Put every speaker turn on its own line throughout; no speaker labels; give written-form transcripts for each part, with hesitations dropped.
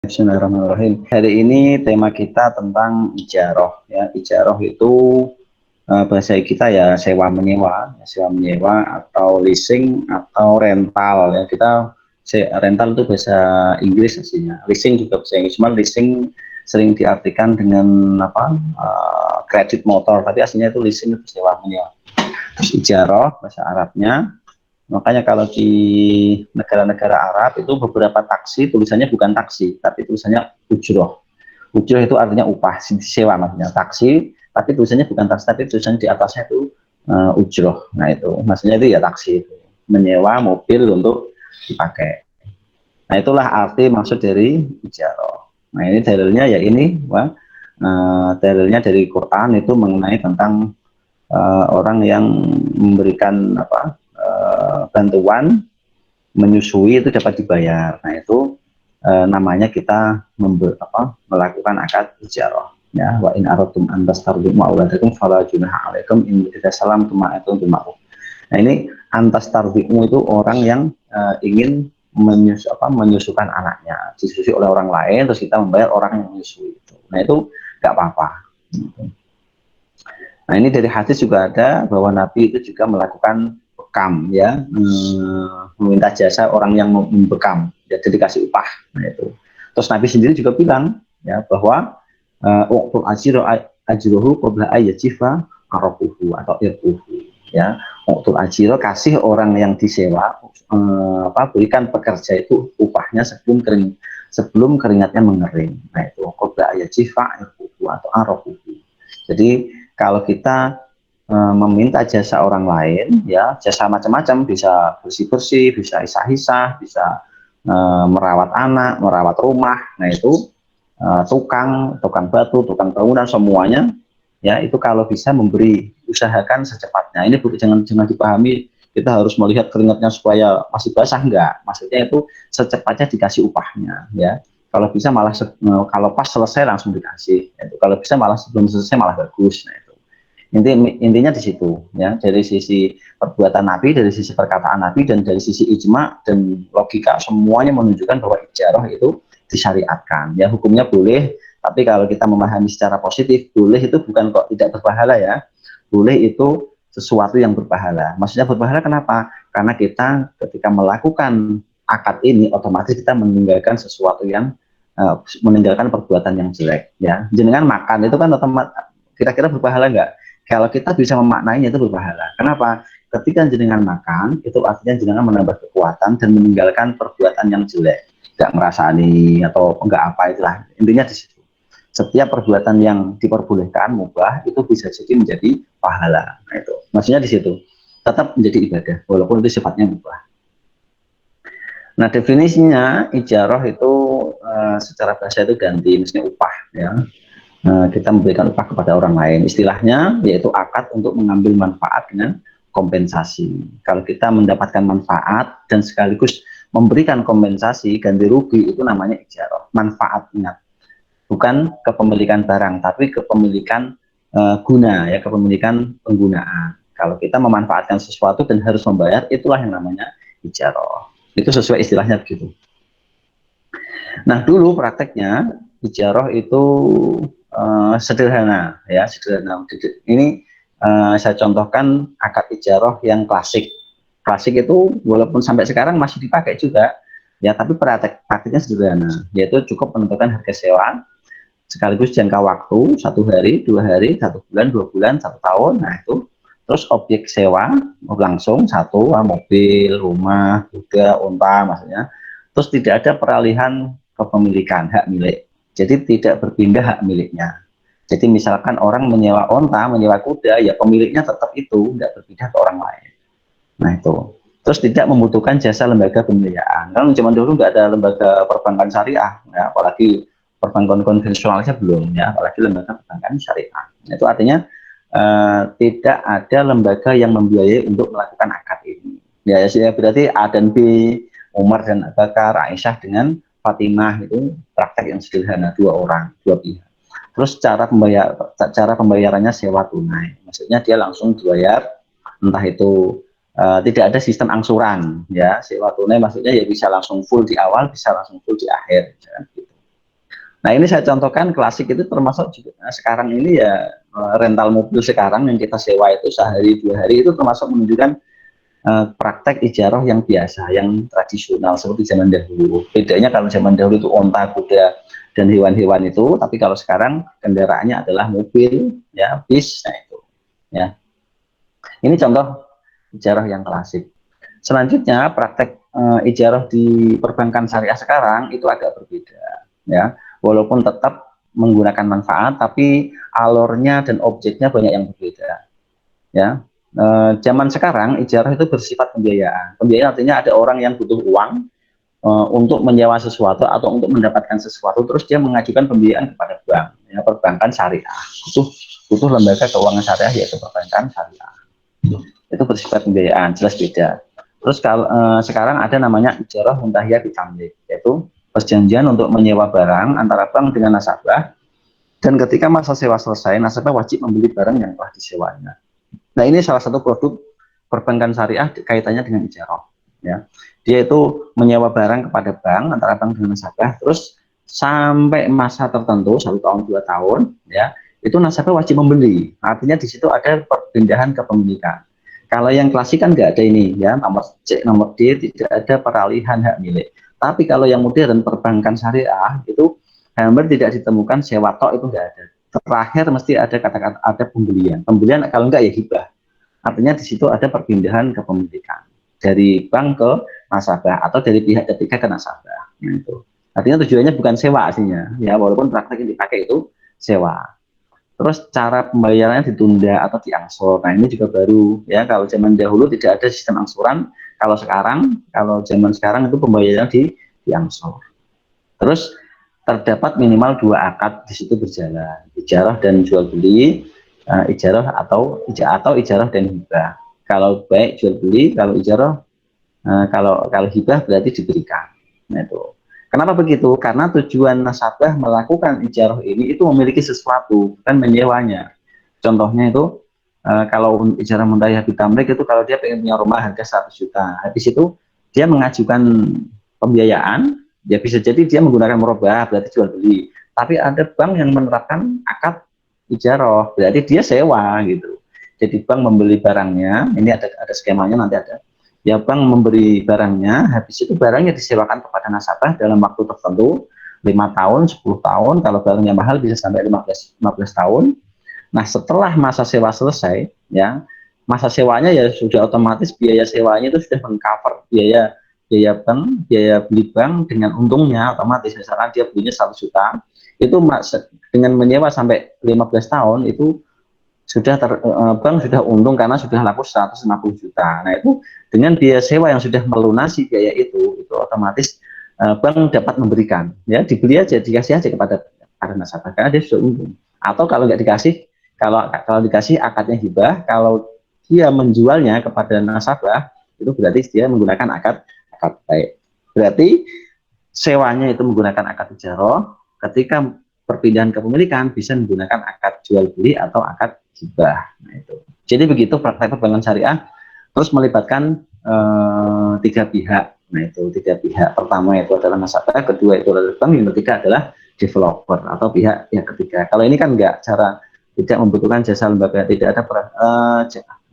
Bismillahirrahmanirrahim. Hari ini tema kita tentang ijaroh. Ya, ijaroh itu bahasa kita ya sewa menyewa atau leasing atau rental. Ya, kita rental itu bahasa Inggris aslinya. Leasing juga bahasa Inggris. Cuma leasing sering diartikan dengan apa? Kredit motor. Tapi aslinya itu leasing itu sewa menyewa. Terus ijaroh bahasa Arabnya. Makanya kalau di negara-negara Arab itu beberapa taksi tulisannya bukan taksi, tapi tulisannya ujroh. Ujroh itu artinya upah, sewa maksudnya taksi, tapi tulisannya bukan taksi, tapi tulisannya di atasnya itu ujroh. Nah itu, maksudnya itu ya taksi itu, menyewa mobil untuk dipakai. Nah itulah arti maksud dari ijaroh. Nah ini dalilnya ya ini, dalilnya dari Quran itu mengenai tentang orang yang memberikan bantuan menyusui itu dapat dibayar. Nah itu namanya kita melakukan akad ijarah. Ya, wa in aradtum an tastardiu ma'uladakum fala junaha 'alaikum in idza salamtum ma'atum bil ma'ruf. Nah ini antastardiu itu orang yang ingin menyusukan anaknya, disusui oleh orang lain terus kita membayar orang yang menyusui itu. Nah itu nggak apa-apa. Nah ini dari hadis juga ada bahwa Nabi itu juga melakukan bekam ya, meminta jasa orang yang membekam, ya, jadi dikasih upah. Nah itu. Terus Nabi sendiri juga bilang ya bahwa waktu ajrohu qabla ayyajifa arafuhu atau irfuhu ya. Waktu ajiro kasih orang yang disewa berikan pekerja itu upahnya sebelum keringatnya mengering. Nah itu qabla ayyajifa irfuhu atau arafuhu. Jadi kalau kita meminta jasa orang lain, ya jasa macam-macam, bisa bersih-bersih, bisa isah-isah, bisa merawat anak, merawat rumah, nah itu tukang batu, tukang bangunan semuanya, ya itu kalau bisa usahakan secepatnya. Ini jangan dipahami kita harus melihat keringatnya supaya masih basah, enggak. Maksudnya itu secepatnya dikasih upahnya, ya. Kalau bisa malah kalau pas selesai langsung dikasih. Itu kalau bisa malah sebelum selesai malah bagus. Nah itu. Intinya di situ ya, dari sisi perbuatan Nabi, dari sisi perkataan Nabi, dan dari sisi ijma dan logika semuanya menunjukkan bahwa ijarah itu disyariatkan ya, hukumnya boleh. Tapi kalau kita memahami secara positif, boleh itu bukan kok tidak berpahala ya, boleh itu sesuatu yang berpahala. Maksudnya berpahala kenapa? Karena kita ketika melakukan akad ini otomatis kita meninggalkan sesuatu yang meninggalkan perbuatan yang jelek ya. Jenengan makan itu kan otomatis kira-kira berpahala enggak? Kalau kita bisa memaknainya itu berpahala. Kenapa? Ketika jenengan makan, itu artinya jenengan menambah kekuatan dan meninggalkan perbuatan yang jelek. Nggak ngerasani atau enggak apa itulah. Intinya di situ. Setiap perbuatan yang diperbolehkan, mubah, itu bisa jadi menjadi pahala. Nah, itu. Maksudnya di situ. Tetap menjadi ibadah, walaupun itu sifatnya mubah. Nah, definisinya ijarah itu secara bahasa itu ganti, maksudnya upah ya. Kita memberikan upah kepada orang lain. Istilahnya yaitu akad untuk mengambil manfaat dengan kompensasi. Kalau kita mendapatkan manfaat dan sekaligus memberikan kompensasi ganti rugi, itu namanya ijarah. Manfaat, ingat, bukan kepemilikan barang, tapi kepemilikan guna ya, kepemilikan penggunaan. Kalau kita memanfaatkan sesuatu dan harus membayar, itulah yang namanya ijarah. Itu sesuai istilahnya begitu. Nah dulu prakteknya ijarah itu sederhana ya, sederhana. Ini saya contohkan akad ijarah yang klasik. Klasik itu walaupun sampai sekarang masih dipakai juga ya, tapi praktiknya sederhana, yaitu cukup menentukan harga sewa sekaligus jangka waktu 1 hari, 2 hari, 1 bulan, 2 bulan, 1 tahun. Nah itu terus objek sewa langsung satu, mobil, rumah, kuda, unta maksudnya. Terus tidak ada peralihan kepemilikan hak milik. Jadi tidak berpindah hak miliknya. Jadi misalkan orang menyewa onta, menyewa kuda, ya pemiliknya tetap itu, tidak berpindah ke orang lain. Nah itu. Terus tidak membutuhkan jasa lembaga pembiayaan. Kan zaman dulu nggak ada lembaga perbankan syariah, ya, apalagi perbankan konvensionalnya belum, ya, apalagi lembaga perbankan syariah. Itu artinya tidak ada lembaga yang membiayai untuk melakukan akad ini. Ya, berarti A dan B, Umar dan Abu Bakar, Aisyah dengan Fatimah itu praktek yang sederhana, 2 orang, 2 pihak. Terus cara pembayarannya sewa tunai, maksudnya dia langsung dibayar, entah itu tidak ada sistem angsuran, ya sewa tunai maksudnya ya bisa langsung full di awal, bisa langsung full di akhir, gitu. Nah ini saya contohkan klasik itu termasuk juga, sekarang ini ya rental mobil sekarang yang kita sewa itu sehari 2 hari itu termasuk menunjukkan praktek ijarah yang biasa, yang tradisional seperti zaman dahulu. Bedanya kalau zaman dahulu itu onta, kuda, dan hewan-hewan itu, tapi kalau sekarang kendaraannya adalah mobil, ya, bis, nah itu. Ya, ini contoh ijarah yang klasik. Selanjutnya praktek ijarah di perbankan syariah sekarang itu agak berbeda, ya. Walaupun tetap menggunakan manfaat, tapi alurnya dan objeknya banyak yang berbeda, ya. Zaman sekarang ijarah itu bersifat pembiayaan. Pembiayaan artinya ada orang yang butuh uang untuk menyewa sesuatu atau untuk mendapatkan sesuatu, terus dia mengajukan pembiayaan kepada bank, ya, perbankan syariah. Butuh butuh lembaga keuangan syariah yaitu perbankan syariah. Itu bersifat pembiayaan, jelas beda. Terus kalau sekarang ada namanya ijarah muntahiyah bitamlik, yaitu perjanjian untuk menyewa barang antara bank dengan nasabah, dan ketika masa sewa selesai, nasabah wajib membeli barang yang telah disewanya. Nah ini salah satu produk perbankan syariah kaitannya dengan ijarah. Ya, dia itu menyewa barang kepada bank antara bank dengan nasabah, terus sampai masa tertentu 1 tahun 2 tahun, ya itu nasabah wajib membeli. Artinya di situ ada perpindahan kepemilikan. Kalau yang klasik kan nggak ada ini, ya nomor C, nomor D, tidak ada peralihan hak milik. Tapi kalau yang modern perbankan syariah itu hampir tidak ditemukan sewa tok, itu nggak ada. Terakhir mesti ada kata-kata ada pembelian. Pembelian kalau enggak ya hibah. Artinya di situ ada perpindahan kepemilikan dari bank ke nasabah atau dari pihak ketiga ke nasabah. Nah, itu. Artinya tujuannya bukan sewa aslinya, ya walaupun praktek yang dipakai itu sewa. Terus cara pembayarannya ditunda atau diangsur. Nah ini juga baru, ya kalau zaman dahulu tidak ada sistem angsuran. Kalau zaman sekarang itu pembayaran diangsur. Terus terdapat minimal 2 akad di situ berjalan, ijarah dan jual beli, ijarah atau ijarah dan hibah. Kalau baik jual beli, kalau ijarah, kalau hibah berarti diberikan. Nah itu. Kenapa begitu? Karena tujuan nasabah melakukan ijarah ini itu memiliki sesuatu, bukan menyewanya. Contohnya itu kalau ijarah muntahiyah bitamlik itu kalau dia pengen punya rumah harga 100 juta, habis itu dia mengajukan pembiayaan, ya bisa jadi dia menggunakan merubah berarti jual beli. Tapi ada bank yang menerapkan akad ijarah, berarti dia sewa gitu. Jadi bank membeli barangnya, ini ada skemanya nanti ada. Ya bank memberi barangnya, habis itu barangnya disewakan kepada nasabah dalam waktu tertentu 5 tahun, 10 tahun, kalau barangnya mahal bisa sampai 15 tahun. Nah setelah masa sewa selesai, ya masa sewanya ya sudah otomatis biaya sewanya itu sudah mengcover biaya biaya bank, biaya beli bank dengan untungnya otomatis. Misalkan dia belinya 1 juta, itu dengan menyewa sampai 15 tahun itu sudah bank sudah untung karena sudah laku 150 juta. Nah itu dengan biaya sewa yang sudah melunasi biaya itu otomatis bank dapat memberikan, ya dibeli aja, dikasih aja kepada nasabah karena dia sudah untung. Atau kalau nggak dikasih, kalau dikasih akadnya hibah, kalau dia menjualnya kepada nasabah itu berarti dia menggunakan akad baik. Berarti sewanya itu menggunakan akad ijarah, ketika perpindahan kepemilikan bisa menggunakan akad jual beli atau akad hibah. Nah, itu. Jadi begitu praktek perbankan syariah, terus melibatkan 3 pihak. Nah itu 3 pihak. Pertama itu adalah nasabah, kedua itu adalah bank, yang ketiga adalah developer atau pihak yang ketiga. Kalau ini kan enggak, cara tidak membutuhkan jasa lembaga, tidak ada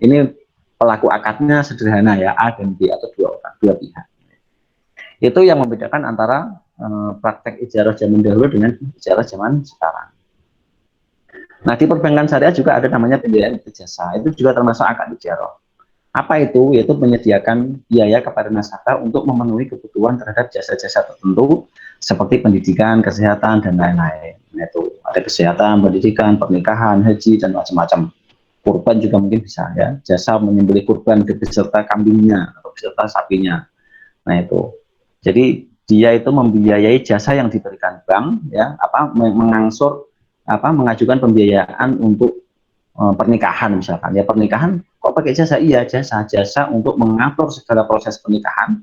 ini pelaku akadnya sederhana ya, A dan B atau dua pihak. Itu yang membedakan antara praktek ijarah zaman dahulu dengan ijarah zaman sekarang. Nah di perbankan syariah juga ada namanya pembiayaan jasa, itu juga termasuk akad ijarah. Apa itu? Yaitu menyediakan biaya kepada nasabah untuk memenuhi kebutuhan terhadap jasa-jasa tertentu seperti pendidikan, kesehatan, dan lain-lain. Nah, itu ada kesehatan, pendidikan, pernikahan, haji, dan macam-macam. Kurban juga mungkin bisa ya, jasa menyembelih kurban beserta kambingnya atau beserta sapinya. Nah itu. Jadi dia itu membiayai jasa yang diberikan bank, ya, mengangsur, mengajukan pembiayaan untuk pernikahan misalkan. Ya pernikahan kok pakai jasa? Iya jasa untuk mengatur segala proses pernikahan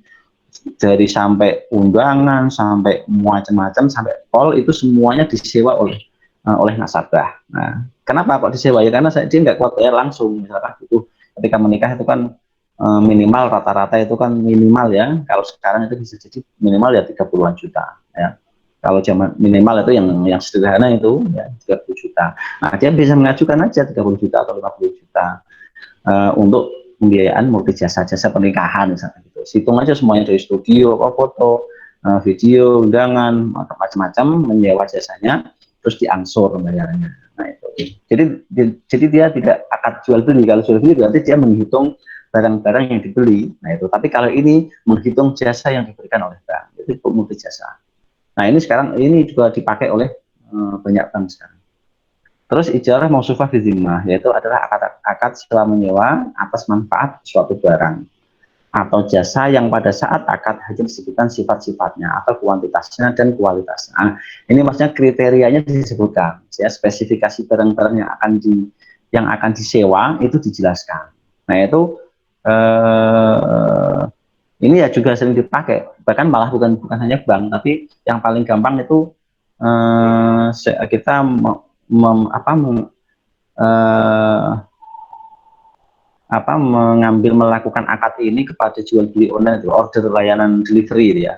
dari sampai undangan sampai macam-macam sampai call itu semuanya disewa oleh nasabah. Nah, kenapa kok disewa? Ya karena dia nggak kuat bayar langsung. Misalkan itu ketika menikah itu kan minimal rata-rata itu kan minimal ya. Kalau sekarang itu bisa jadi minimal ya 30-an juta ya. Kalau zaman minimal itu yang sederhana itu ya 30 juta. Nah, dia bisa mengajukan aja 30 juta atau 50 juta untuk pembiayaan multi jasa pernikahan misalnya gitu. Hitung aja semuanya dari studio, foto, video, undangan, macam-macam menyewa jasanya, terus diangsur pembayarannya. Nah itu. Jadi dia tidak akad jual beli. Kalau jual beli berarti dia menghitung barang-barang yang dibeli. Nah itu. Tapi kalau ini menghitung jasa yang diberikan oleh bank, itu multi jasa. Nah ini sekarang ini juga dipakai oleh banyak bank sekarang. Terus ijarah mausufah bizimah, yaitu adalah akad sewa menyewa atas manfaat suatu barang atau jasa yang pada saat akad hanya disebutkan sifat-sifatnya atau kuantitasnya dan kualitasnya. Nah, ini maksudnya kriterianya disebutkan, ya spesifikasi barang-barang yang akan disewa itu dijelaskan. Nah itu ini ya juga sering dipakai, bahkan malah bukan hanya bank, tapi yang paling gampang itu kita melakukan akad ini kepada jual beli online, order layanan delivery ya,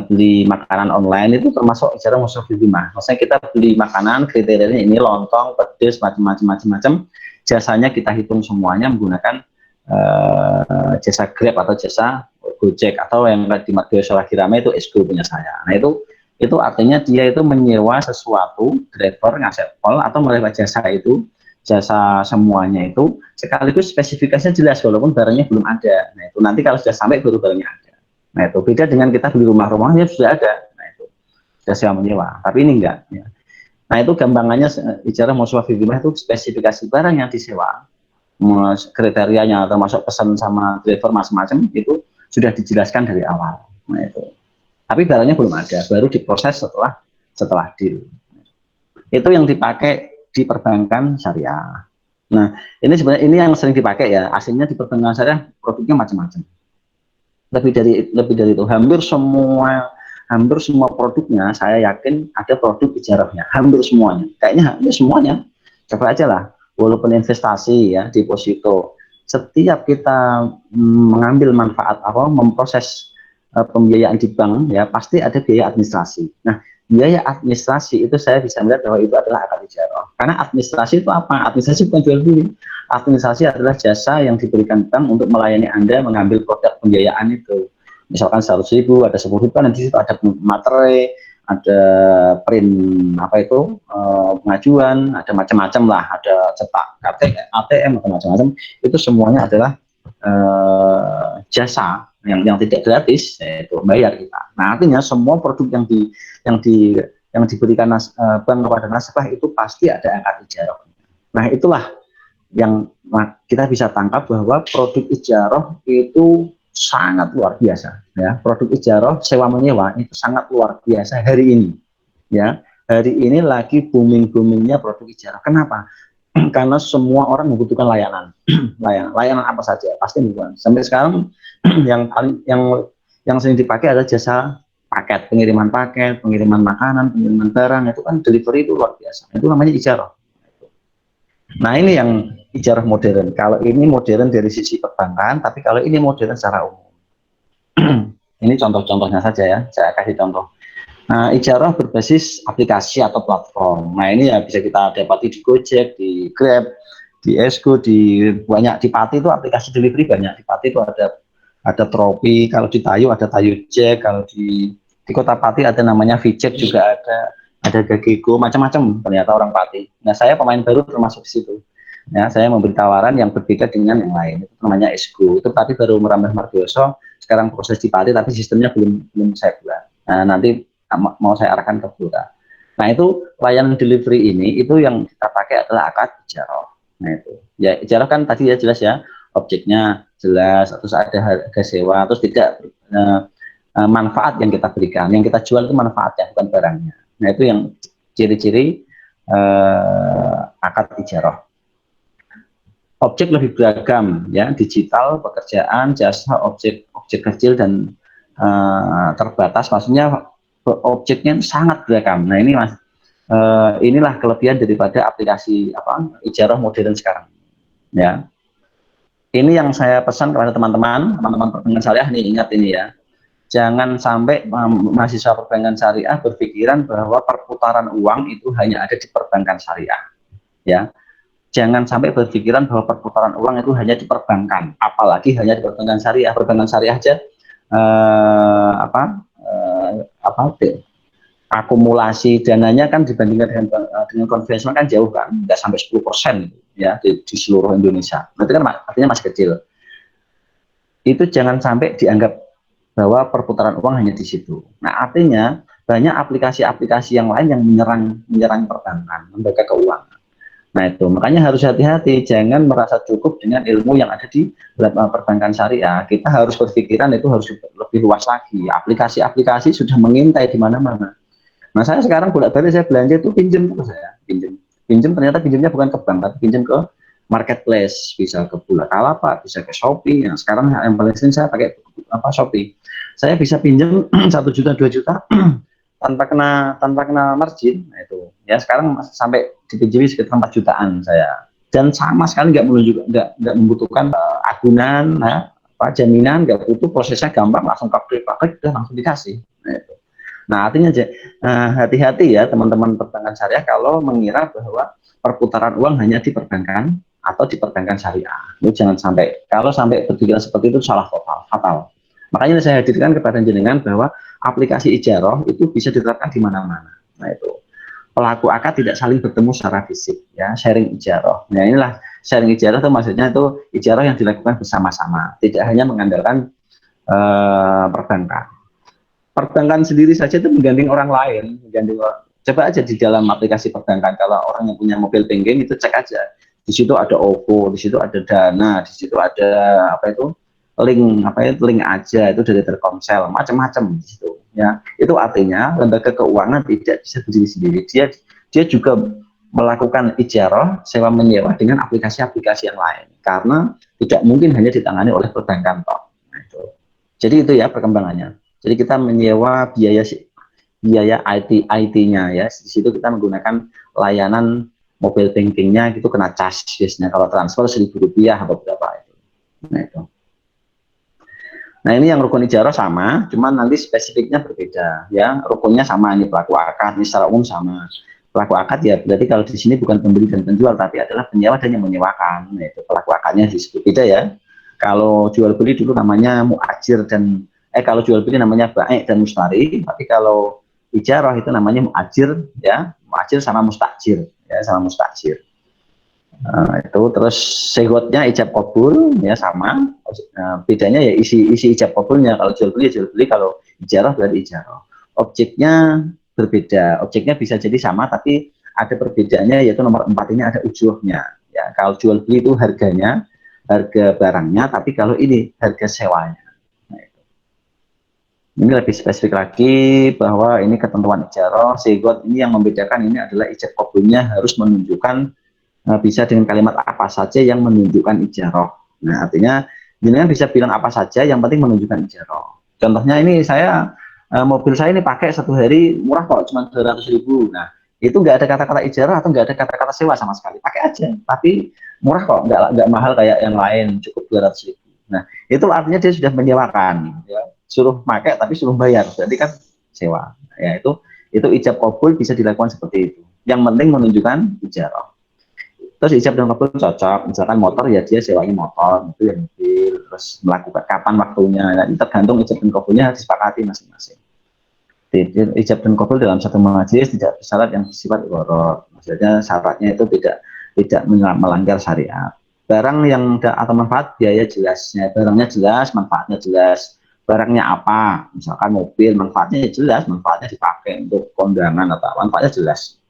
beli makanan online itu termasuk ijarah mausufah bizimah. Maksudnya kita beli makanan, kriterianya ini lontong, pedes, macam-macam, jasanya kita hitung semuanya menggunakan jasa Grab atau jasa Gojek atau yang di biasa lagi ramai itu Esgo punya saya. Nah itu artinya dia itu menyewa sesuatu, driver ngasih call atau melewat jasa semuanya itu sekaligus spesifikasinya jelas walaupun barangnya belum ada. Nah itu nanti kalau sudah sampai baru barangnya ada. Nah itu beda dengan kita beli rumahnya sudah ada. Nah itu jasa menyewa. Tapi ini enggak. Ya. Nah itu gampangannya ijarah mausufah bizimah itu spesifikasi barang yang disewa, kriterianya termasuk pesan sama driver macam-macam itu sudah dijelaskan dari awal. Nah itu. Tapi barangnya belum ada, baru diproses setelah deal. Itu yang dipakai di perbankan syariah. Nah, ini sebenarnya ini yang sering dipakai ya. Aslinya di perbankan syariah produknya macam-macam. Lebih dari itu, hampir semua produknya saya yakin ada produk ijarahnya. Hampir semuanya. Kayaknya hampir semuanya. Coba aja lah. Walaupun investasi ya, deposito. Setiap kita mengambil manfaat memproses pembiayaan di bank ya pasti ada biaya administrasi. Nah, biaya administrasi itu saya bisa melihat bahwa itu adalah akad ijarah. Karena administrasi itu apa? Administrasi bukan jual beli. Administrasi adalah jasa yang diberikan bank untuk melayani Anda mengambil produk pembiayaan itu. Misalkan 100.000, ada 10.000, nanti situ ada materi, ada print pengajuan, ada macam-macam lah, ada cetak ATM atau macam-macam. Itu semuanya adalah jasa yang tidak gratis, yaitu bayar kita. Nah, artinya semua produk yang diberikan bank kepada nasabah itu pasti ada akad ijarah. Nah, itulah yang kita bisa tangkap bahwa produk ijarah itu sangat luar biasa. Ya, produk ijarah sewa menyewa itu sangat luar biasa hari ini. Ya, hari ini lagi booming-boomingnya produk ijarah. Kenapa? Karena semua orang membutuhkan layanan. layanan apa saja pasti membutuhkan. Sampai sekarang yang sering dipakai adalah jasa paket, pengiriman makanan, pengiriman barang, itu kan delivery itu luar biasa. Itu namanya ijarah. Nah, ini yang ijarah modern. Kalau ini modern dari sisi perbankan, tapi kalau ini modern secara umum. Ini contoh-contohnya saja ya, saya kasih contoh. Nah, ijarah berbasis aplikasi atau platform. Nah, ini ya bisa kita dapati di Gojek, di Grab, di Esgo, di banyak di Pati itu aplikasi delivery banyak. Di Pati itu ada Tropi, kalau di Tayu ada Tayu Jack, kalau di Kota Pati ada namanya Vijek juga ada Gagego, macam-macam ternyata orang Pati. Nah, saya pemain baru termasuk di situ. Ya, saya memberi tawaran yang berbeda dengan yang lain. Itu namanya Esgo. Itu tadi baru merambah Mardioso, sekarang proses di Pati tapi sistemnya belum saya buat. Nah, nanti mau saya arahkan ke Blora. Nah, itu layanan delivery ini itu yang kita pakai adalah akad ijarah. Nah, itu ya ijarah kan tadi ya jelas ya, objeknya jelas, terus ada harga sewa, terus tidak manfaat yang kita berikan, yang kita jual itu manfaatnya bukan barangnya. Nah, itu yang ciri-ciri akad ijarah. Objek lebih beragam ya, digital, pekerjaan, jasa, objek kecil dan terbatas, maksudnya objeknya sangat beragam. Nah, ini inilah kelebihan daripada aplikasi ijarah modern sekarang. Ya, ini yang saya pesan kepada teman-teman perbankan syariah nih, ingat ini ya. Jangan sampai mahasiswa perbankan syariah berpikiran bahwa perputaran uang itu hanya ada di perbankan syariah, ya. Jangan sampai berpikiran bahwa perputaran uang itu hanya di perbankan, apalagi hanya di perbankan syariah. Perbankan syariah aja apa akumulasi dananya kan dibandingkan dengan konvensional kan jauh kan, nggak sampai 10% ya di seluruh Indonesia. Berarti kan artinya masih kecil. Itu jangan sampai dianggap bahwa perputaran uang hanya di situ. Nah, artinya banyak aplikasi-aplikasi yang lain yang menyerang perbankan, lembaga keuangan. Nah, itu makanya harus hati-hati, jangan merasa cukup dengan ilmu yang ada di perbankan syariah. Kita harus berpikiran itu harus lebih luas lagi. Aplikasi-aplikasi sudah mengintai di mana-mana. Nah, saya sekarang bolak-balik saya belanja itu pinjam terus, saya pinjam ternyata pinjamnya bukan ke bank tapi pinjam ke marketplace, bisa ke Bulakalapa, bisa ke Shopee. Nah, sekarang yang paling sering saya pakai Shopee. Saya bisa pinjam 1 juta 2 juta tanpa kena margin. Nah, itu ya sekarang sampai dipinjami sekitar 4 jutaan saya, dan sama sekali nggak membutuhkan agunan, jaminan, nggak butuh, prosesnya gampang, langsung klik udah langsung dikasih. Nah, itu. Nah, artinya hati-hati ya teman-teman perbankan syariah kalau mengira bahwa perputaran uang hanya di perbankan atau di perbankan syariah. Itu jangan sampai, kalau sampai berpikiran seperti itu salah total, fatal. Makanya saya hadirkan kepada jenengan bahwa aplikasi ijarah itu bisa diterapkan di mana-mana. Nah, itu pelaku akad tidak saling bertemu secara fisik, ya, sharing ijarah. Nah, inilah sharing ijarah itu maksudnya itu ijarah yang dilakukan bersama-sama, tidak hanya mengandalkan perbankan. Perbankan sendiri saja itu menggandeng orang lain, coba aja di dalam aplikasi perbankan, kalau orang yang punya mobile banking itu cek aja, di situ ada OVO, di situ ada Dana, di situ ada link aja itu dari Telkomsel, macam-macam di situ, ya. Itu artinya lembaga keuangan tidak bisa berdiri sendiri, dia juga melakukan ijarah sewa menyewa dengan aplikasi-aplikasi yang lain, karena tidak mungkin hanya ditangani oleh perbankan toh. Nah, itu. Jadi itu ya perkembangannya. Jadi kita menyewa biaya IT-nya ya. Di situ kita menggunakan layanan mobile bankingnya itu kena charge biasanya, kalau transfer Rp1.000 atau berapa itu. Nah, itu. Nah, ini yang rukun ijarah sama, cuman nanti spesifiknya berbeda ya. Rukunnya sama, ini pelaku akad, ini secara umum sama. Pelaku akad ya berarti kalau di sini bukan pembeli dan penjual, tapi adalah penyewa dan yang menyewakan. Nah, itu pelaku akadnya disebut beda ya. Kalau jual beli dulu namanya muajir dan kalau jual beli namanya baik dan mustari, tapi kalau ijarah itu namanya muajir ya, muajir sama mustajir ya, sama mustajir. Itu terus segotnya ijab kabul ya sama. Bedanya ya isi ijab kabulnya, kalau jual beli, kalau ijarah berarti ijarah. Objeknya berbeda, objeknya bisa jadi sama tapi ada perbedaannya, yaitu nomor 4 ini ada ujurnya ya. Kalau jual beli itu harga barangnya, tapi kalau ini harga sewanya. Ini lebih spesifik lagi bahwa ini ketentuan ijarah, segot ini yang membedakan ini adalah ijab kabulnya harus menunjukkan bisa dengan kalimat apa saja yang menunjukkan ijarah. Nah, artinya jenengan bisa bilang apa saja yang penting menunjukkan ijarah. Contohnya ini saya mobil saya ini pakai 1 hari murah kok, cuma 200.000. Nah, itu nggak ada kata-kata ijarah atau nggak ada kata-kata sewa sama sekali, pakai aja. Tapi murah kok, nggak mahal kayak yang lain, cukup 200.000. Nah, itu artinya dia sudah menyewakan, ya. Suruh pakai tapi suruh bayar, berarti kan sewa. Ya, itu ijab kabul bisa dilakukan seperti itu. Yang penting menunjukkan ijarah. Terus ijab dan kabul cocok, misalkan motor ya dia sewain motor, itu yang mobil, terus melakukan kapan waktunya. Nah, ini tergantung ijab dan kabulnya disepakati masing-masing. Ijab dan kabul dalam satu majelis tidak bersyarat yang bersifat igharah. Maksudnya syaratnya itu tidak melanggar syariat. Barang yang atau manfaat biaya jelasnya, barangnya jelas, manfaatnya jelas. Barangnya apa, misalkan mobil, manfaatnya jelas, manfaatnya dipakai untuk kondangan atau manfaatnya jelas,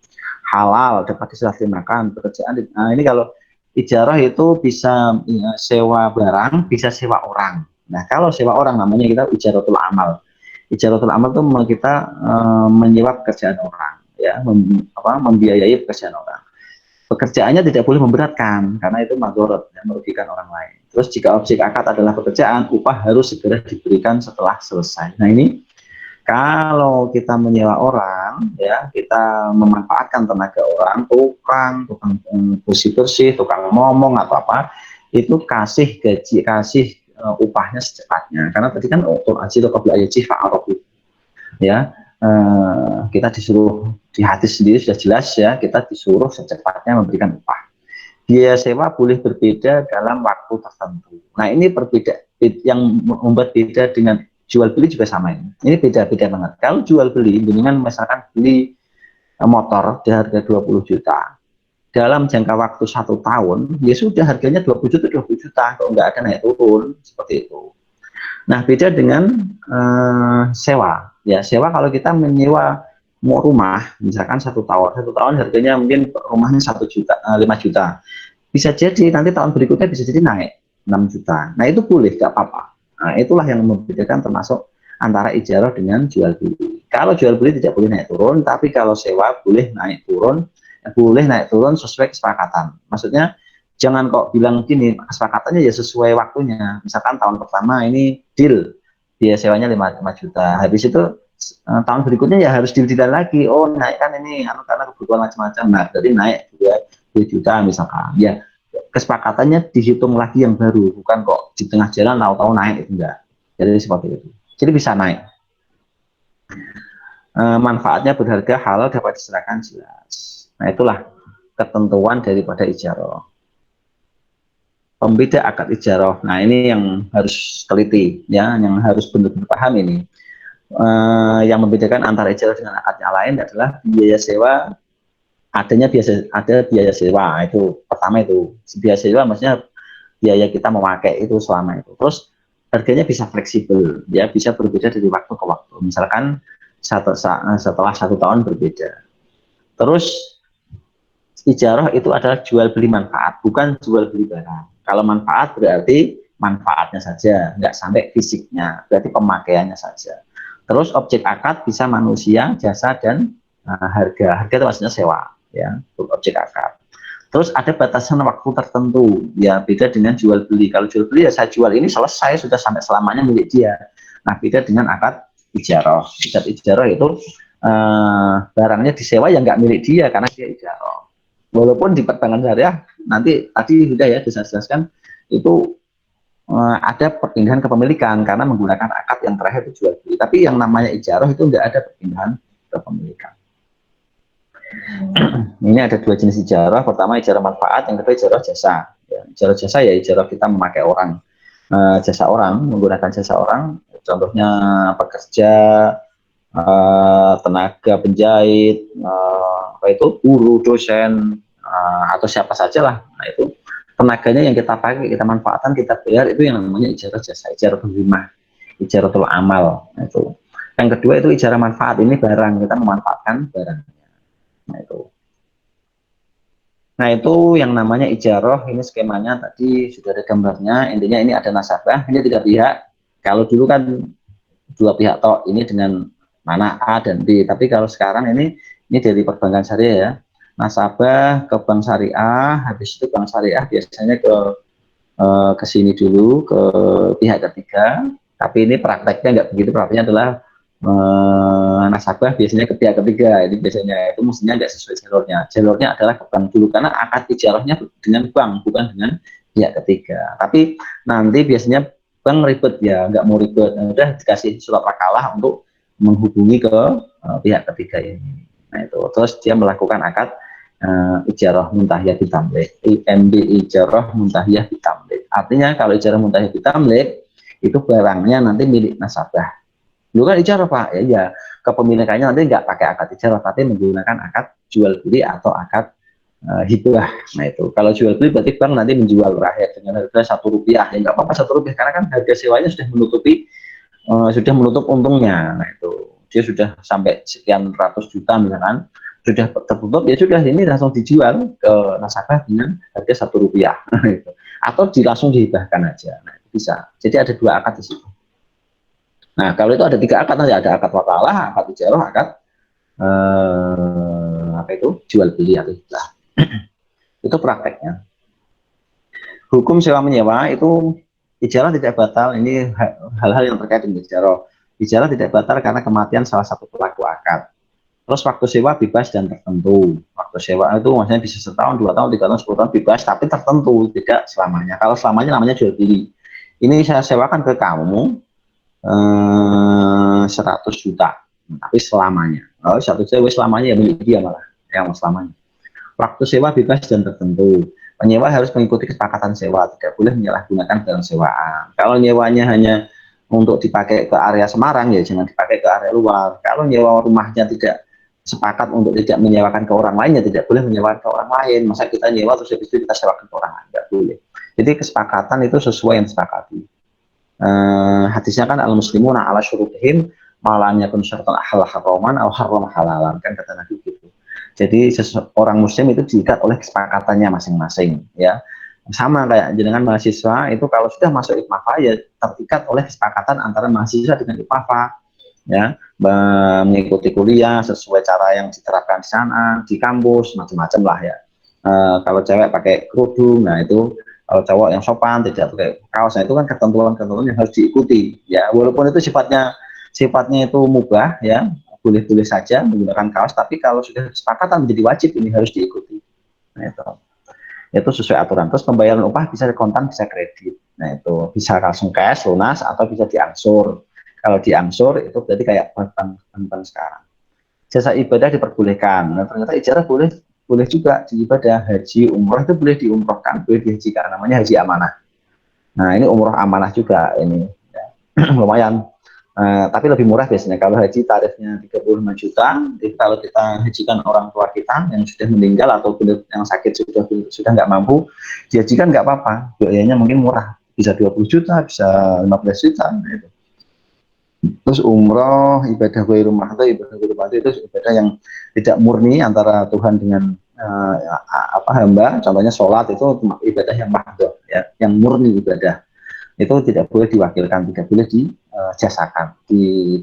halal, dapat diserahkan pekerjaan. Nah, ini kalau ijarah itu bisa ya, sewa barang, bisa sewa orang. Nah, kalau sewa orang namanya kita ijaratul amal. Ijaratul amal itu kita menyewa pekerjaan orang, ya, membiayai pekerjaan orang. Pekerjaannya tidak boleh memberatkan karena itu madharat, ya, merugikan orang lain. Terus jika objek akad adalah pekerjaan, upah harus segera diberikan setelah selesai. Nah, ini kalau kita menyewa orang, ya, kita memanfaatkan tenaga orang, tukang bersih-bersih, tukang ngomong atau apa, itu kasih gaji, kasih upahnya secepatnya. Karena tadi kan untuk ajil qabla ayajih fa'arafu, ya. Kita disuruh di hadis sendiri sudah jelas ya, kita disuruh secepatnya memberikan upah. Biaya sewa boleh berbeda dalam waktu tertentu. Nah, ini berbeda, yang membuat beda dengan jual beli juga sama ini. Ini beda-beda banget. Kalau jual beli dengan misalkan beli motor di harga 20 juta dalam jangka waktu 1 tahun, ya sudah harganya 20 juta 20 juta, kalau nggak ada naik turun seperti itu. Nah, beda dengan sewa. Ya, sewa kalau kita menyewa mau rumah, misalkan 1 tahun harganya mungkin rumahnya 1 juta, 5 juta. Bisa jadi nanti tahun berikutnya bisa jadi naik 6 juta. Nah, itu boleh, nggak apa-apa. Nah, itulah yang membedakan termasuk antara ijarah dengan jual beli. Kalau jual beli tidak boleh naik turun, tapi kalau sewa boleh naik turun sesuai kesepakatan. Maksudnya jangan kok bilang gini, kesepakatannya ya sesuai waktunya. Misalkan tahun pertama ini deal, biaya sewanya 5 juta. Habis itu tahun berikutnya ya harus deal-dealan lagi. Oh, naik kan ini karena kebutuhan macam-macam. Nah, jadi naik 2 juta misalkan. Ya, kesepakatannya dihitung lagi yang baru, bukan kok di tengah jalan tahu-tahu naik, itu enggak. Jadi seperti itu. Jadi bisa naik. Manfaatnya berharga, halal, dapat diserahkan, jelas. Nah, itulah ketentuan daripada ijarah. Pembeda akad ijarah. Nah, ini yang harus teliti, ya, yang harus benar-benar paham ini. Yang membedakan antara ijarah dengan akad yang lain adalah biaya sewa. Ada biaya sewa, itu pertama itu. Biaya sewa maksudnya biaya kita memakai itu selama itu. Terus harganya bisa fleksibel, ya, bisa berbeda dari waktu ke waktu. Misalkan setelah 1 tahun berbeda. Terus ijarah itu adalah jual beli manfaat, bukan jual beli barang. Kalau manfaat berarti manfaatnya saja, nggak sampai fisiknya, berarti pemakaiannya saja. Terus objek akad bisa manusia, jasa, dan harga. Harga itu maksudnya sewa, ya, objek akad. Terus ada batasan waktu tertentu, ya, beda dengan jual beli. Kalau jual beli ya saya jual ini selesai, sudah sampai selamanya milik dia. Nah, beda dengan akad ijarah. Akad ijarah itu barangnya disewa yang nggak milik dia karena dia ijarah. Walaupun di perbankan syariah nanti tadi sudah ya dijelaskan itu ada perpindahan kepemilikan karena menggunakan akad yang terakhir itu jual beli. Tapi yang namanya ijarah itu nggak ada perpindahan kepemilikan. Ini ada 2 jenis ijarah. Pertama ijarah manfaat, yang kedua ijarah jasa. Ya, ijarah jasa ya ijarah kita memakai orang, jasa orang, menggunakan jasa orang. Contohnya pekerja, tenaga penjahit, apa itu, guru, dosen, atau siapa saja lah. Nah, itu tenaganya yang kita pakai, kita manfaatkan, kita bayar, itu yang namanya ijarah jasa, ijarah dhimah, ijaratul amal. Nah, itu. Yang kedua itu ijarah manfaat, ini barang, kita memanfaatkan barangnya. Nah, itu yang namanya ijarah. Ini skemanya tadi sudah ada gambarnya. Intinya ini ada nasabah, ini 3 pihak. Kalau dulu kan 2 pihak toh, ini dengan mana A dan B. Tapi kalau sekarang ini dari perbankan syariah ya. Nasabah ke bank syariah, habis itu bank syariah biasanya ke sini dulu ke pihak ketiga. Tapi ini prakteknya nggak begitu. Prakteknya adalah nasabah biasanya ke pihak ketiga. Ini biasanya itu mestinya nggak sesuai jalurnya. Jalurnya adalah ke bank dulu karena akad ijarahnya dengan bank, bukan dengan pihak ketiga. Tapi nanti biasanya bank ribet ya, nggak mau ribet. Nah, udah dikasih surat wakalah untuk menghubungi ke pihak ketiga ini. Nah, itu terus dia melakukan akad ijarah muntahiyah bitamlik, IMB ijarah muntahiyah bitamlik. Artinya kalau ijarah muntahiyah bitamlik itu barangnya nanti milik nasabah. Dulu kan ijarah Pak, ya kepemilikannya nanti nggak pakai akad ijarah, tapi menggunakan akad jual beli atau akad hibah. Nah, itu kalau jual beli berarti bank nanti menjual rakyat dengan harga Rp1, ya nggak apa-apa Rp1 karena kan harga sewanya sudah menutup untungnya. Nah, itu dia sudah sampai sekian ratus juta misalkan, sudah tertutup, ya sudah, ini langsung dijual ke nasabah dengan harga Rp1 atau langsung dihibahkan aja. Nah, itu bisa. Jadi ada 2 akad di situ. Nah, kalau itu ada 3 akad, nanti ada akad wakalah, akad ijarah, akad apa itu, jual beli atau hibah. Itu prakteknya. Hukum sewa menyewa itu ijarah tidak batal. Ini hal-hal yang terkait dengan ijarah. Ijarah tidak batal karena kematian salah satu pelaku akad. Terus waktu sewa bebas dan tertentu. Waktu sewa itu maksudnya bisa 1 tahun, 2 tahun, 3 tahun, 10 tahun bebas, tapi tertentu, tidak selamanya. Kalau selamanya namanya jual beli. ini saya sewakan ke kamu 100 juta, tapi selamanya. Oh, 1 juta selamanya ya milik dia malah, yang selamanya. Waktu sewa bebas dan tertentu. Penyewa harus mengikuti kesepakatan sewa, tidak boleh menyalahgunakan barang sewaan. Kalau nyewanya hanya untuk dipakai ke area Semarang, ya jangan dipakai ke area luar. Kalau nyewa rumahnya tidak sepakat untuk tidak menyewakan ke orang lain, ya tidak boleh menyewakan ke orang lain. Masa kita nyewa terus habis itu kita sewakan ke orang lain, tidak boleh. Jadi kesepakatan itu sesuai yang disepakati. Hadisnya kan al-muslimuna ala syurutihim malam yakun syaratan ahal haraman atau haram halalan, kan kata Nabi gitu. Jadi orang muslim itu diikat oleh kesepakatannya masing-masing, ya. Sama kayak jenengan mahasiswa itu kalau sudah masuk IPMAFA ya terikat oleh kesepakatan antara mahasiswa dengan IPMAFA, ya, mengikuti kuliah sesuai cara yang diterapkan di sana, di kampus, macam-macam lah ya. Kalau cewek pakai kerudung, nah itu, kalau cowok yang sopan tidak pakai kaos, nah itu kan ketentuan-ketentuan yang harus diikuti, ya. Walaupun itu sifatnya itu mubah, ya, boleh-boleh saja menggunakan kaos, tapi kalau sudah kesepakatan menjadi wajib, ini harus diikuti. Nah, itu sesuai aturan. Terus pembayaran upah bisa kontan, bisa kredit. Nah, itu bisa langsung cash, lunas, atau bisa diangsur. Kalau diangsur itu berarti kayak bank sekarang. Jasa ibadah diperbolehkan. Nah, ternyata ijarah boleh juga di ibadah. Haji, umroh itu boleh diumrohkan, boleh dihajikan. Namanya haji amanah. Nah, ini umroh amanah juga ini, ya. Lumayan. Tapi lebih murah biasanya. Kalau haji tarifnya 35 juta, kalau kita hajikan orang tua kita yang sudah meninggal atau yang sakit sudah nggak mampu, dihajikan nggak apa-apa, biayanya mungkin murah, bisa 20 juta, bisa 15 juta. Gitu. Terus umroh, ibadah rumah itu ibadah yang tidak murni antara Tuhan dengan hamba. Contohnya sholat itu ibadah yang mahdoh, ya, yang murni ibadah. Itu tidak boleh diwakilkan, tidak boleh dijasakan,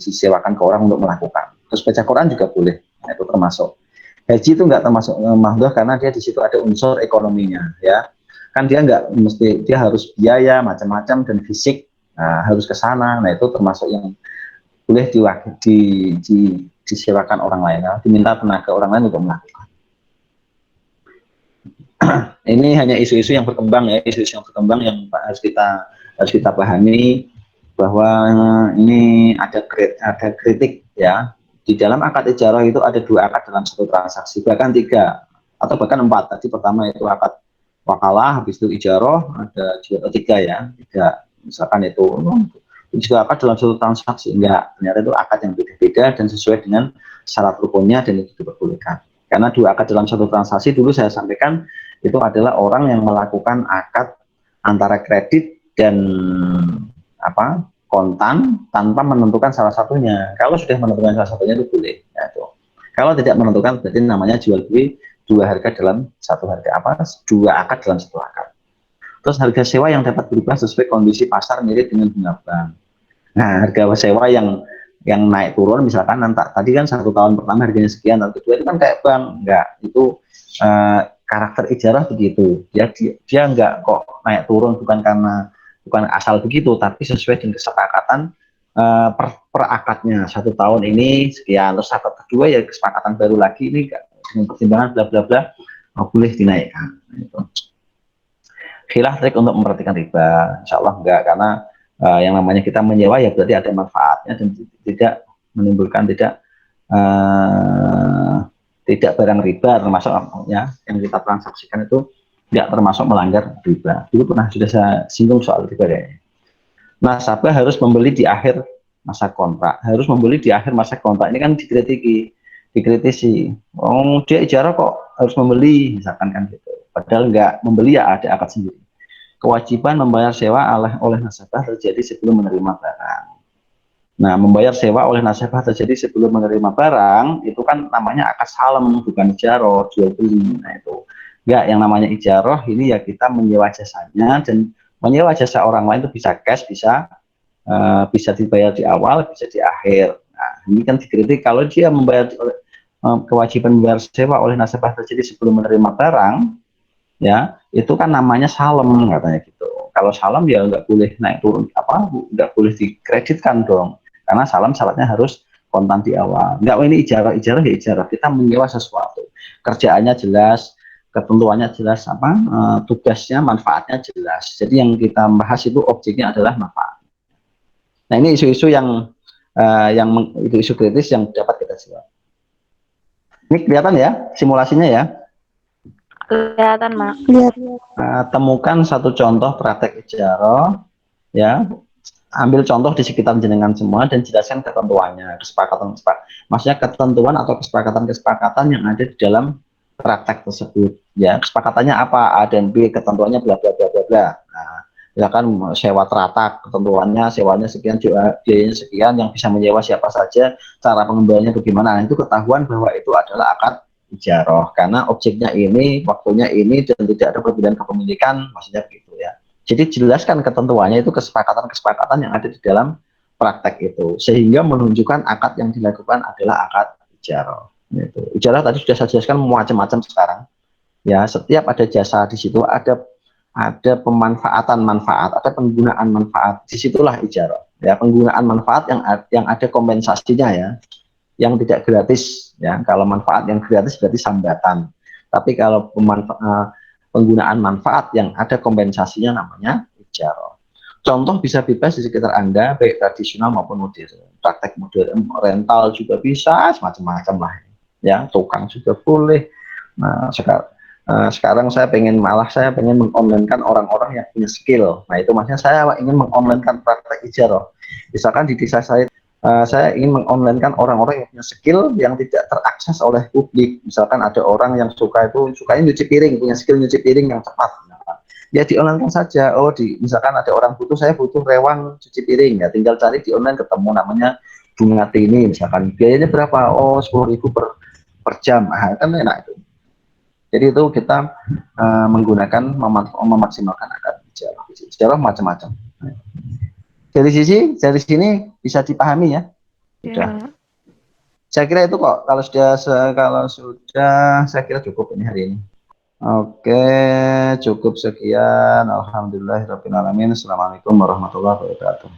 disewakan ke orang untuk melakukan. Terus baca Quran juga boleh, nah, itu termasuk. Haji itu nggak termasuk mahdoh karena dia di situ ada unsur ekonominya, ya. Kan dia nggak mesti, dia harus biaya macam-macam dan fisik, nah, harus ke sana. Nah, itu termasuk yang boleh disewakan orang lain, ya. Diminta tenaga orang lain untuk melakukan. Ini hanya isu-isu yang berkembang, ya, isu-isu yang berkembang yang harus kita pahami bahwa ini ada kritik, ya. Di dalam akad ijarah itu ada 2 akad dalam satu transaksi, bahkan 3 atau bahkan 4. Tadi pertama itu akad wakalah, habis itu ijarah, ada juga 3, ya, 3. Misalkan itu juga akad dalam satu transaksi, enggak, ternyata itu akad yang beda-beda dan sesuai dengan syarat rukunnya dan itu diperbolehkan. Karena 2 akad dalam satu transaksi dulu saya sampaikan itu adalah orang yang melakukan akad antara kredit dan kontan tanpa menentukan salah satunya. Kalau sudah menentukan salah satunya itu boleh, ya, itu. Kalau tidak menentukan berarti namanya jual beli 2 harga dalam satu harga, 2 akad dalam satu akad. Terus harga sewa yang dapat berubah sesuai kondisi pasar mirip dengan bunga bank. Nah, harga sewa yang naik turun, misalkan tadi kan 1 tahun pertama harganya sekian, tahun kedua itu kan kayak bank, enggak, itu karakter ijarah begitu, dia enggak kok naik turun, bukan asal begitu, tapi sesuai dengan kesepakatan per akadnya. 1 tahun ini sekian, terus akad kedua ya kesepakatan baru lagi, ini dengan pertimbangan bla bla bla, boleh dinaikkan. Itu. Khilaf trik untuk memperhatikan riba, insya Allah enggak, karena yang namanya kita menyewa ya berarti ada manfaatnya dan tidak menimbulkan tidak barang riba, termasuk ya, yang kita transaksikan itu tidak termasuk melanggar riba. Dulu sudah saya singgung soal riba kayaknya. Nasabah harus membeli di akhir masa kontrak. Harus membeli di akhir masa kontrak. Ini kan dikritisi. Oh, dia ijarah kok harus membeli, misalkan kan gitu. Padahal nggak membeli, ya ada akad sendiri. Kewajiban membayar sewa oleh nasabah terjadi sebelum menerima barang. Nah, membayar sewa oleh nasabah terjadi sebelum menerima barang itu kan namanya akad salem, bukan ijarah, jual beli. Nah, itu enggak, yang namanya ijarah ini ya kita menyewa jasanya, dan menyewa jasa orang lain itu bisa cash, bisa dibayar di awal, bisa di akhir. Nah, ini kan dikritik kalau dia membayar kewajiban membayar sewa oleh nasabah terjadi sebelum menerima barang, ya itu kan namanya salem, katanya gitu. Kalau salem ya nggak boleh naik turun, nggak boleh dikreditkan dong, karena salem syaratnya harus kontan di awal. Nggak, ini ijarah ya ijarah, kita menyewa sesuatu, kerjaannya jelas, ketentuannya jelas, tugasnya, manfaatnya jelas. Jadi yang kita bahas itu objeknya adalah manfaat. Nah, ini isu-isu isu kritis yang dapat kita jawab. Ini kelihatan ya simulasinya ya?
Kelihatan, Mak.
Temukan satu contoh praktek ijarah, ya. Ambil contoh di sekitar jenengan semua dan jelaskan ketentuannya, maksudnya ketentuan atau kesepakatan-kesepakatan yang ada di dalam praktek tersebut. Ya, kesepakatannya apa? A dan B, ketentuannya bla bla bla bla bla. Nah, misalkan sewa teratak, ketentuannya sewanya sekian, biayanya sekian, yang bisa menyewa siapa saja, cara pengembaliannya bagaimana. Nah, itu ketahuan bahwa itu adalah akad ijarah karena objeknya ini, waktunya ini, dan tidak ada perbedaan kepemilikan, maksudnya begitu ya. Jadi jelaskan ketentuannya, itu kesepakatan-kesepakatan yang ada di dalam praktek itu, sehingga menunjukkan akad yang dilakukan adalah akad ijarah. Gitu. Ijarah tadi sudah saya jelaskan macam-macam sekarang. Ya, setiap ada jasa di situ, ada pemanfaatan manfaat, ada penggunaan manfaat. Disitulah ijarah. Ya, penggunaan manfaat yang ada kompensasinya ya, yang tidak gratis. Ya, kalau manfaat yang gratis berarti sambatan. Tapi kalau penggunaan manfaat yang ada kompensasinya namanya ijarah. Contoh bisa bebas di sekitar Anda, baik tradisional maupun modern. Praktek modern, rental juga bisa, semacam-macam lah. Ya, tukang juga boleh. Nah, sekarang saya pengen mengonlinekan orang-orang yang punya skill. Nah, itu maksudnya saya ingin mengonlinekan praktek ijarah. Misalkan di desa saya ingin mengonlinekan orang-orang yang punya skill yang tidak terakses oleh publik. Misalkan ada orang yang sukanya nyuci piring, punya skill nyuci piring yang cepat. Ya di online saja. Misalkan ada orang saya butuh rewang cuci piring, ya tinggal cari di online, ketemu namanya Bunga Tini, misalkan biayanya berapa? 10.000 per jam. Kan enak itu. Jadi itu kita memaksimalkan akad ijarah. Ijarah macam-macam. Dari sini bisa dipahami ya. Sudah.
Ya.
Saya kira itu kok. Kalau sudah saya kira cukup ini hari ini. Oke, cukup sekian. Alhamdulillahirabbil alamin. Assalamualaikum warahmatullahi wabarakatuh.